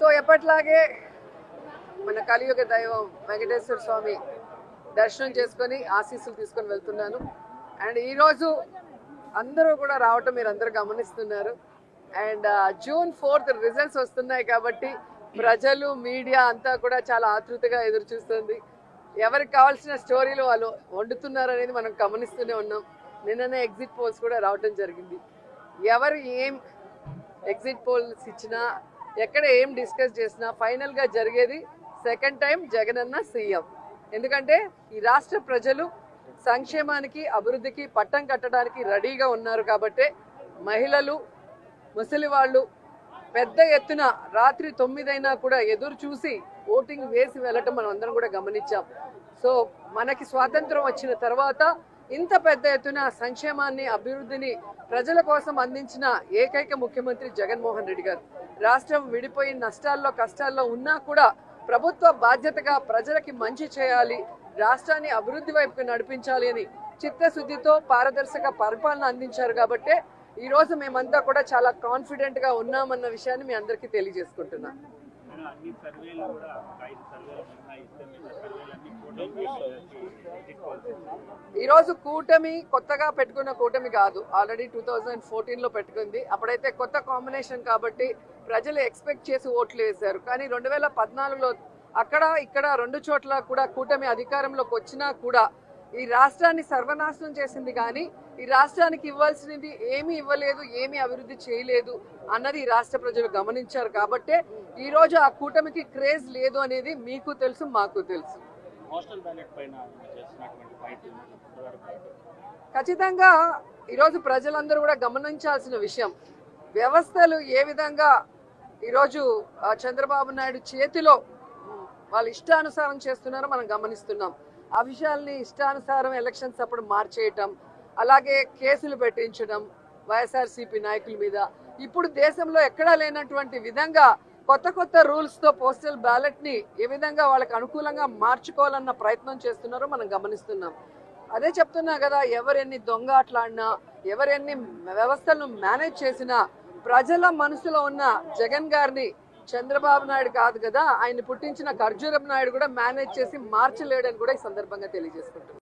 So ఎప్పట్లాగే మన కలియుగ దైవం వెంకటేశ్వర స్వామి దర్శనం చేసుకొని ఆశీస్సులు తీసుకొని వెళ్తున్నాను. అండ్ ఈరోజు అందరూ కూడా రావటం మీరు అందరూ గమనిస్తున్నారు. అండ్ June 4th రిజల్ట్స్ వస్తున్నాయి కాబట్టి ప్రజలు మీడియా అంతా కూడా చాలా ఆతృతగా ఎదురు చూస్తుంది. ఎవరికి కావాల్సిన స్టోరీలు వాళ్ళు వండుతున్నారు అనేది మనం గమనిస్తూనే ఉన్నాం. నిన్ననే ఎగ్జిట్ పోల్స్ కూడా రావటం జరిగింది. ఎవరు ఏం ఎగ్జిట్ పోల్స్ ఇచ్చినా ఎక్కడ ఏం డిస్కస్ చేసినా ఫైనల్గా జరిగేది సెకండ్ టైం జగనన్న సీఎం. ఎందుకంటే ఈ రాష్ట్ర ప్రజలు సంక్షేమానికి అభివృద్ధికి పట్టం కట్టడానికి రెడీగా ఉన్నారు కాబట్టి మహిళలు ముసలి వాళ్ళు పెద్ద ఎత్తున రాత్రి 9 అయినా కూడా ఎదురు చూసి ఓటింగ్ వేసి వెళ్ళటం మనం అందరం కూడా గమనించాం. సో మనకి స్వాతంత్రం వచ్చిన తర్వాత ఇంత పెద్ద ఎత్తున సంక్షేమాన్ని అభివృద్ధిని ప్రజల కోసం అందించిన ఏకైక ముఖ్యమంత్రి జగన్మోహన్ రెడ్డి గారు. రాష్ట్రం విడిపోయి నష్టాల్లో కష్టాల్లో ఉన్నా కూడా ప్రభుత్వ బాధ్యతగా ప్రజలకి మంచి చేయాలి, రాష్ట్రాన్ని అభివృద్ధి వైపుకు నడిపించాలి అని చిత్తశుద్ధితో పారదర్శక పరిపాలన అందించారు కాబట్టి ఈ రోజు మేమంతా కూడా చాలా కాన్ఫిడెంట్ గా ఉన్నామన్న విషయాన్ని మీ అందరికీ తెలియజేసుకుంటున్నాం. ఈరోజు కూటమి కొత్తగా పెట్టుకున్న కూటమి కాదు, ఆల్రెడీ 2014లో పెట్టుకుంది. అప్పుడైతే కొత్త కాంబినేషన్ కాబట్టి ప్రజలు ఎక్స్పెక్ట్ చేసి ఓట్లు వేశారు. కానీ 2014లో అక్కడ ఇక్కడ 2 చోట్ల కూడా కూటమి అధికారంలోకి వచ్చినా కూడా ఈ రాష్ట్రాన్ని సర్వనాశనం చేసింది. కానీ ఈ రాష్ట్రానికి ఇవ్వాల్సినది ఏమీ ఇవ్వలేదు, ఏమీ అభివృద్ధి చేయలేదు అన్నది ఈ రాష్ట్ర ప్రజలు గమనించారు. కాబట్టి ఈ రోజు ఆ కూటమికి క్రేజ్ లేదు అనేది మీకు తెలుసు, మాకు తెలుసు. ఖచ్చితంగా ఈరోజు ప్రజలందరూ కూడా గమనించాల్సిన విషయం, వ్యవస్థలు ఏ విధంగా ఈరోజు చంద్రబాబు నాయుడు చేతిలో వాళ్ళు ఇష్టానుసారం చేస్తున్నారో మనం గమనిస్తున్నాం. ఆ విషయాల్ని ఇష్టానుసారం ఎలక్షన్స్ అప్పుడు మార్చేయటం, అలాగే కేసులు పెట్టించడం వైఎస్ఆర్సీపీ నాయకుల మీద, ఇప్పుడు దేశంలో ఎక్కడా లేనటువంటి విధంగా కొత్త కొత్త రూల్స్తో పోస్టల్ బ్యాలెట్ని ఏ విధంగా వాళ్ళకి అనుకూలంగా మార్చుకోవాలన్న ప్రయత్నం చేస్తున్నారో మనం గమనిస్తున్నాం. అదే చెప్తున్నా కదా, ఎవరెన్ని దొంగ ఆటలాడినా ఎవరెన్ని వ్యవస్థలను మేనేజ్ చేసినా ప్రజల మనసులో ఉన్న జగన్ గారిని చంద్రబాబు నాయుడు కాదు కదా, ఆయన పుట్టించిన ఖర్జూరపు నాయుడు కూడా మేనేజ్ చేసి మార్చలేడని కూడా ఈ సందర్భంగా తెలియజేసుకుంటున్నాం.